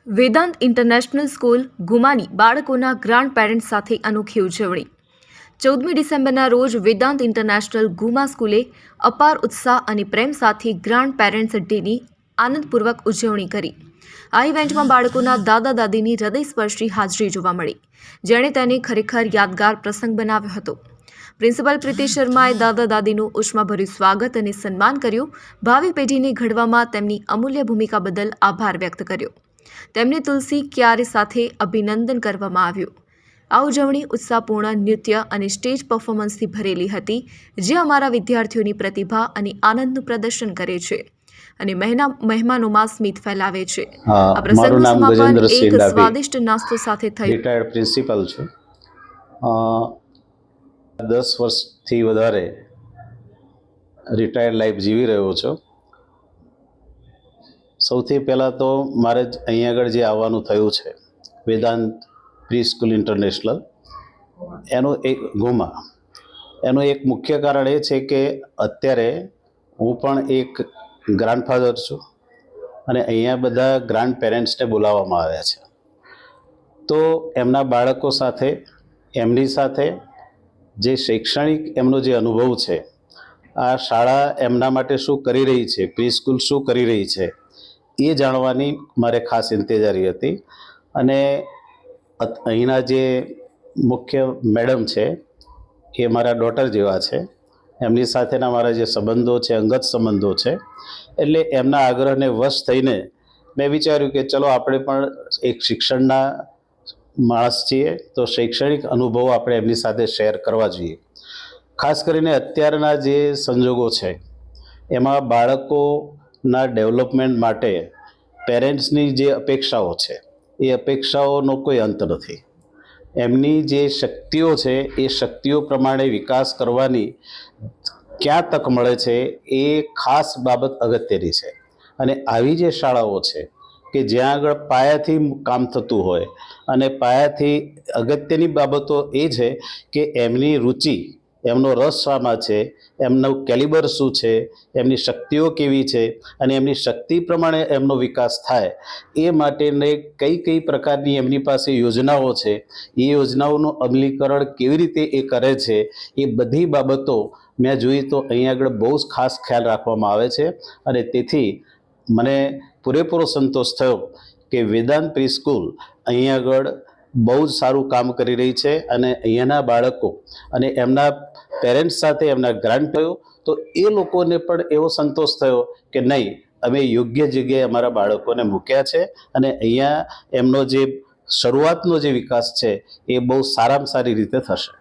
Vedanta international school ગુમાની બાળકોના grand parents સાથે અનોખી ઉજવણી 14મી ડિસેમ્બરના રોજ વેદાંત ઇન્ટરનેશનલ ગુમા સ્કૂલે અપાર ઉત્સાહ અને પ્રેમ સાથે ગ્રાન્ડ પેરેન્ટ્સ ડેની આનંદપૂર્વક ઉજવણી કરી। આ ઇવેન્ટમાં બાળકોના દાદા દાદીની હૃદયસ્પર્શી હાજરી જોવા મળી, જેણે તેને ખરેખર યાદગાર પ્રસંગ બનાવ્યો હતો। પ્રિન્સિપલ પ્રીતિ શર્માએ દાદા દાદીનું ઉષ્માભર્યું સ્વાગત અને સન્માન કર્યું। ભાવિ પેઢીને ઘડવામાં તેમની અમૂલ્ય ભૂમિકા બદલ આભાર વ્યક્ત કર્યો। તેમને તુલસી ક્યારે સાથે અભિનંદન કરવામાં આવ્યું। આ ઉજવણી ઉત્સાહપૂર્ણ નૃત્ય અને સ્ટેજ પરફોર્મન્સથી ભરેલી હતી, જે અમારા વિદ્યાર્થીઓની પ્રતિભા અને આનંદનું પ્રદર્શન કરે છે અને મહેમાનોમાં સ્મિત ફેલાવે છે। આ પ્રસંગનું સમાપન એક સ્વાદિષ્ટ નાસ્તો સાથે થયું। રિટાયર્ડ પ્રિન્સિપલ છું, 10 વર્ષથી વધારે રિટાયર્ડ લાઈફ જીવી રહ્યો છું। સૌથી પહેલાં તો મારે જ અહીંયા આગળ જે આવવાનું થયું છે વેદાંત પ્રી સ્કૂલ ઇન્ટરનેશનલ, એનું એક મુખ્ય કારણ એ છે કે અત્યારે હું પણ એક ગ્રાન્ડફાધર છું અને અહીંયા બધા ગ્રાન્ડ પેરેન્ટ્સને બોલાવવામાં આવ્યા છે। તો એમના બાળકો સાથે, એમની સાથે જે શૈક્ષણિક એમનો જે અનુભવ છે, આ શાળા એમના માટે શું કરી રહી છે, પ્રી સ્કૂલ શું કરી રહી છે, એ જાણવાની મારે ખાસ ઇંતજારી હતી। અને અહીંના જે મુખ્ય મેડમ છે એ મારા ડોટર જેવા છે, એમની સાથેના મારા જે સંબંધો છે, અંગત સંબંધો છે, એટલે એમના આગ્રહને વશ થઈને મેં વિચાર્યું કે ચલો આપણે પણ એક શિક્ષણના માણસ છીએ, તો શૈક્ષણિક અનુભવો આપણે એમની સાથે શેર કરવા જોઈએ। ખાસ કરીને અત્યારના જે સંજોગો છે એમાં બાળકોના ડેવલપમેન્ટ માટે પેરેન્ટ્સની જે અપેક્ષાઓ છે એ અપેક્ષાઓનો કોઈ અંત નથી। એમની જે શક્તિઓ છે એ શક્તિઓ પ્રમાણે વિકાસ કરવાની ક્યાં તક મળે છે એ ખાસ બાબત અગત્યની છે। અને આવી જે શાળાઓ છે કે જ્યાં આગળ પાયાથી કામ થતું હોય, અને પાયાથી અગત્યની બાબતો એ છે કે એમની રુચિ, એમનો રસ શામાં છે, એમનું કેલિબર શું છે, એમની શક્તિઓ કેવી છે, અને એમની શક્તિ પ્રમાણે એમનો વિકાસ થાય એ માટેને કઈ પ્રકારની એમની પાસે યોજનાઓ છે, એ યોજનાઓનું અમલીકરણ કેવી રીતે એ કરે છે, એ બધી બાબતો મેં જોઈ તો અહીં આગળ બહુ જ ખાસ ખ્યાલ રાખવામાં આવે છે। અને તેથી મને પૂરેપૂરો સંતોષ થયો કે વેદાંત પ્રી સ્કૂલ અહીં આગળ બહુ જ સારું કામ કરી રહી છે, અને અહીંયાના બાળકો અને એમના પેરેન્ટ્સ સાથે એમના ગ્રાન્ટ થયો તો એ લોકોને પણ એવો સંતોષ થયો કે નહીં, અમે યોગ્ય જગ્યાએ અમારા બાળકોને મૂક્યા છે અને અહીંયા એમનો જે શરૂઆતનો જે વિકાસ છે એ બહુ સારામાં સારી રીતે થશે।